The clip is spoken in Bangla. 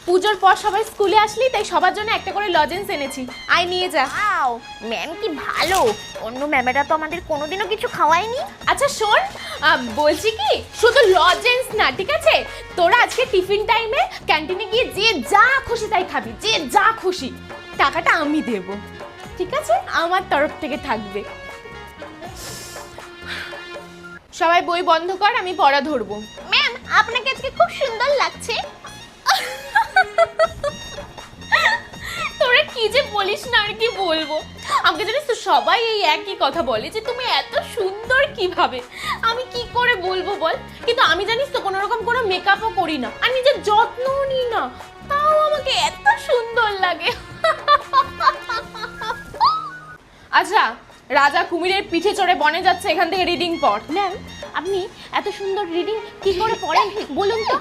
পুজোর পর সবাই স্কুলে আসলি, তাই সবার জন্য একটা করে লজেন্স এনেছি, আয় নিয়ে যা। ওয়াও, ম্যাম কি ভালো। অন্য ম্যামেরা তো আমাদের কোনোদিনও কিছু খাওয়ায়নি। আচ্ছা শোন, বলছি কি, শুধু লজেন্স না, ঠিক আছে? তোরা আজকে টিফিন টাইমে ক্যান্টিনে গিয়ে যে যা খুশি তাই খাবি, যে যা খুশি। টাকাটা আমি দেব, ঠিক আছে? আমার তরফ থেকে থাকবে। সবাই বই বন্ধ কর, আমি পড়া ধরবো। ম্যাম, আপনাকে আজকে খুব সুন্দর লাগছে। তোরা কি যে বলিস না, আর কি বলবো। আমাকে জানিস তো সবাই এই একই কথা বলে যে তুমি এত সুন্দর কিভাবে। আমি কি করে বলবো বল? কিন্তু আমি জানিস তো কোনো রকম কোনো মেকআপও করি না, আর নিজের যত্নও নিই না, তাও আমাকে এত সুন্দর লাগে। আচ্ছা, রাজা কুমিরের পিঠে চড়ে বনে যাচ্ছে, এখান থেকে রিডিং পড়। ম্যাম, আপনি এত সুন্দর রিডিং কি করে পড়েন বলুন তো।